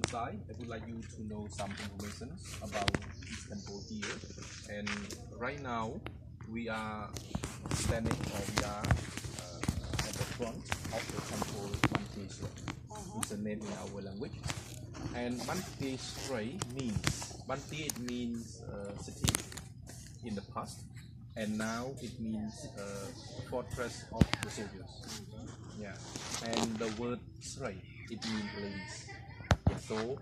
inside, I would like you to know some information about this temple here. And right now, we are standing, or we are at the front of the temple Banteay Srei. It's a name in our language. And Banteay Srei means, Banteay it means city in the past, and now it means fortress of the soldiers. Yeah, and the word Srei, it means ladies. Yeah, so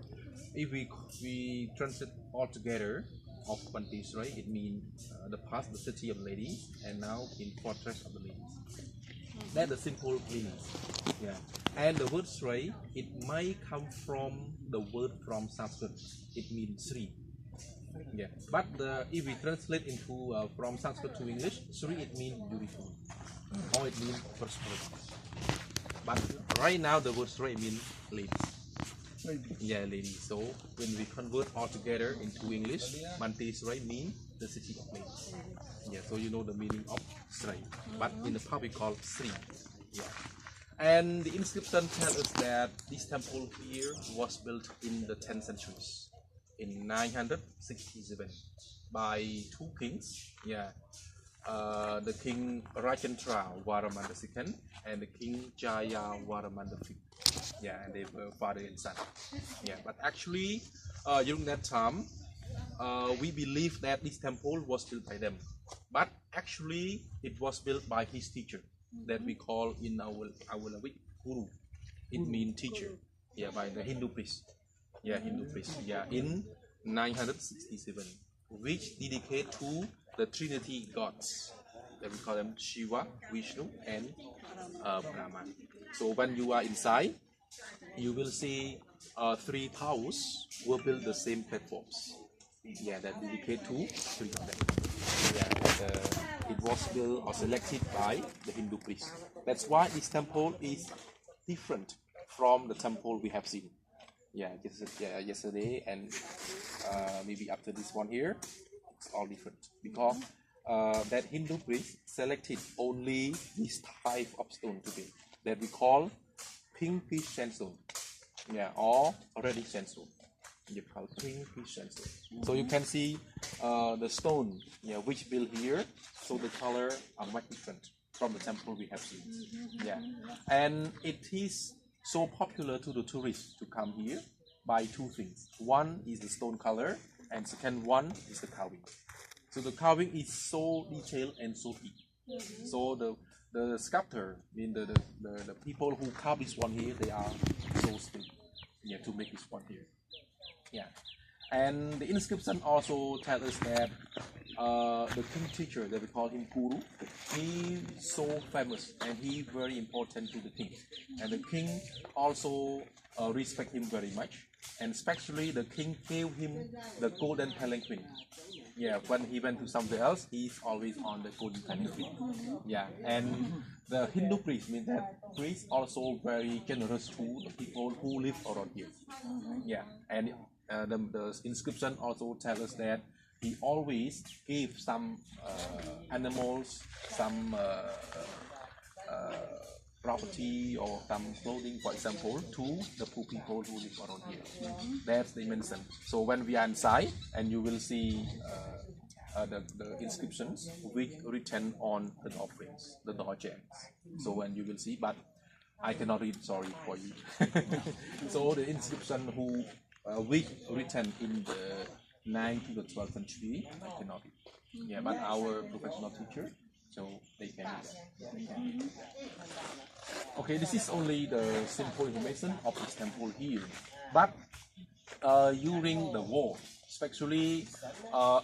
if we translate all together of Banteay Srei, it means the past, the city of ladies, and now in fortress of the ladies. That's the simple meaning. Yeah, and the word Srei, it might come from the word from Sanskrit. It means Sri. Yeah, but if we translate into from Sanskrit to English, Sri it means beautiful, or it means prosperity. But right now the word Srei means ladies. Yeah, ladies. So when we convert all together into English, Banteay Srei means the city of ladies. Yeah, so you know the meaning of Srei. But in the pub we call Sri. Yeah. And the inscription tells us that this temple here was built in the 10th centuries, in 967, by two kings. Yeah. The king Rajendra Varaman II and the king Jaya Varaman V. Yeah, and they were father and son. Yeah, but actually during that time we believe that this temple was built by them, but actually it was built by his teacher that we call in our language Guru. It means teacher. Yeah, by the Hindu priest. Yeah, Hindu priest. Yeah, in 967, which dedicate to the Trinity gods that we call them Shiva, Vishnu, and Brahman. So when you are inside, you will see three towers were built the same platforms. Yeah, that dedicate to three of them. Yeah, it was built or selected by the Hindu priest. That's why this temple is different from the temple we have seen. Yeah, yesterday and maybe after this one here, it's all different because that Hindu priest selected only this type of stone to build that we call pink peach sandstone. Yeah, or reddish sandstone. You call pink peach sandstone. So you can see the stone, yeah, which built here. So the color are quite different from the temple we have seen. Yeah, and it is so popular to the tourists to come here by two things. One is the stone color, and second one is the carving. So the carving is so detailed and so deep. So the sculptor, I mean the people who carve this one here, they are so skilled, yeah, to make this one here. Yeah, and the inscription also tells us that the king teacher that we call him Guru, he so famous and he very important to the king, and the king also respect him very much, and especially the king gave him the golden palanquin. Yeah, when he went to somewhere else, he's always on the golden palanquin. Yeah, and the Hindu priest, means that priest also very generous to the people who live around here. Yeah, and the inscription also tells us that he always gave some animals, some property or some clothing, for example, to the poor people who live around here. That's the mention. So when we are inside, and you will see the inscriptions which written on the offerings, the door jams. So when you will see, but I cannot read, sorry for you. So the inscription who which written in the 9th to the 12th century, I cannot read. Yeah, but our professional teacher, so they can read that. Okay, this is only the simple information of this temple here. But during the war, especially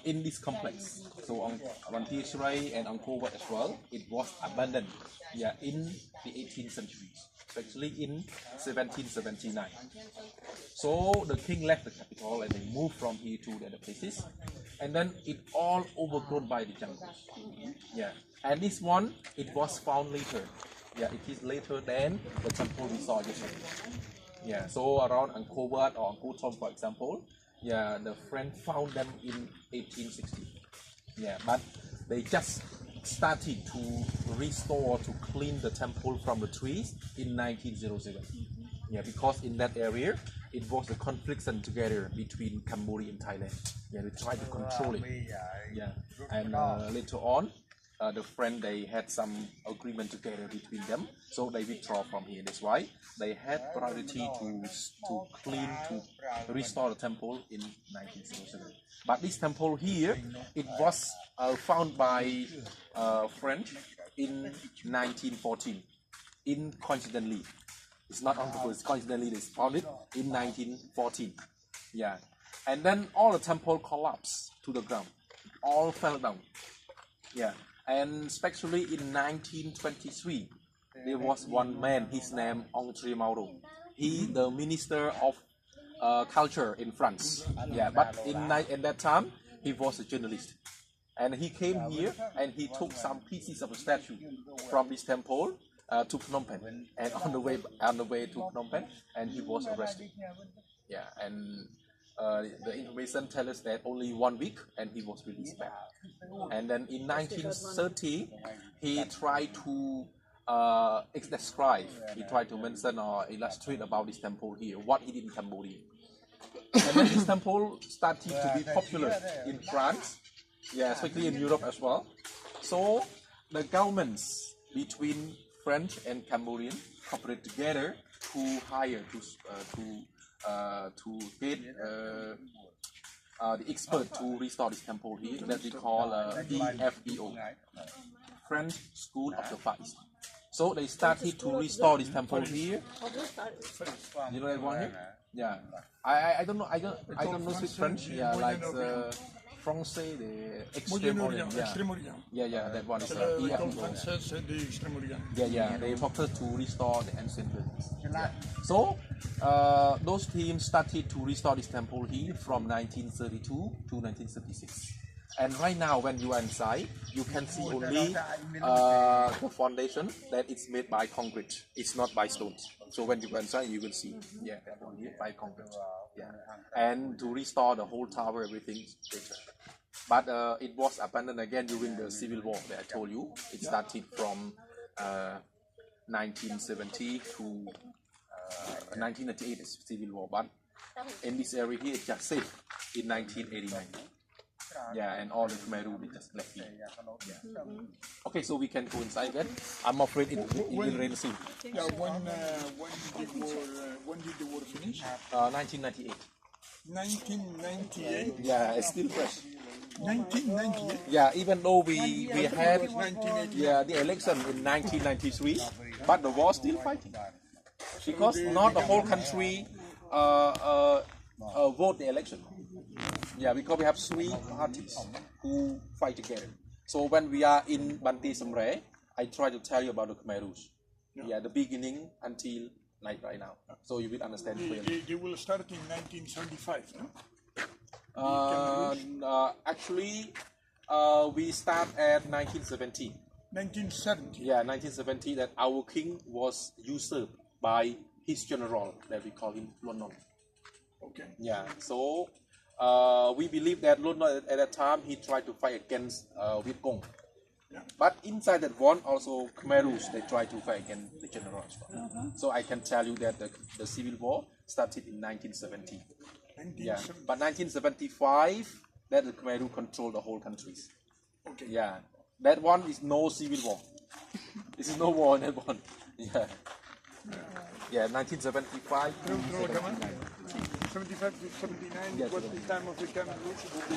in this complex, so on Banteay Srei and Angkor Wat as well, it was abandoned. Yeah, in the 18th century, especially in 1779. So the king left the capital and they moved from here to the other places, and then it all overgrown by the jungles. Yeah, and this one, it was found later. Yeah, it is later than the temple we saw yesterday. Yeah, so around Angkor Wat or Angkor Thom, for example, yeah, the French found them in 1860. Yeah, but they just started to restore, to clean the temple from the trees in 1907. Yeah, because in that area it was a conflict together between Cambodia and Thailand. Yeah, they tried to control it. Yeah, and later on, the French, they had some agreement together between them, so they withdraw from here. That's why they had priority to clean, to restore the temple in 1907. But this temple here, it was found by French in 1914. Coincidentally, it's not on purpose. Coincidentally, they found it in 1914. Yeah, and then all the temple collapsed to the ground, all fell down. Yeah, and especially in 1923, there was one man. His name Andre Mauro. He the minister of culture in France. Yeah, but in that time he was a journalist, and he came here and he took some pieces of a statue from this temple to Phnom Penh, and on the way to Phnom Penh, and he was arrested. Yeah, and the information tells us that only 1 week and he was released back. And then in 1930, he tried to describe, he tried to mention or illustrate about this temple here, what he did in Cambodia. And then this temple started to be popular in France, yeah, especially in Europe as well. So the governments between French and Cambodian cooperate together to hire to get the expert to restore this temple here that we call DFEO, French School of the Far East. So they started to restore this temple here. You know that one here? Yeah. I don't know speak French. Yeah, like Francais, the Extreme Orient. Yeah, that one is Yeah, they focused to restore the ancient buildings. Yeah. So those teams started to restore this temple here from 1932 to 1936. And right now, when you are inside, you can see only the foundation that it's made by concrete. It's not by stones. So when you go inside, you will see, yeah, that one here by concrete. Yeah, and to restore the whole tower, everything later. But it was abandoned again during the Civil War that I told you. It started from 1970 to 1998, Civil War. But in this area here, it just safe in 1989. Yeah, and all the Khmer they just left here. Yeah. Okay, so we can go inside then. I'm afraid it will rain soon. Yeah, when did the war finish? 1998. 1998? Yeah, it's still fresh. 1998? Yeah, even though we had the election in 1993, but the war still fighting. Because not the whole country vote the election. Yeah, because we have 3 parties who fight together. So when we are in Banteay Srei, I try to tell you about the Khmer Rouge. Yeah, the beginning until like right now. So you will understand clearly. They will start in 1975, no? Actually, we start at 1970. 1970? Yeah, 1970, that our king was usurped by his general, that we call him Lon Non. Okay. Yeah, so we believe that Lon Non at that time, he tried to fight against Viet Cong. Yeah. But inside that one, also Khmer Rouge, they tried to fight against the general as well. So I can tell you that the Civil War started in 1970. Yeah, but 1975, that the Khmer Rouge controlled the whole countries. Okay. Yeah, that one is no Civil War. This is no war in that one. Yeah. Yeah, 1975 to 79. 75 to 79 was the time of the Khmer Rouge.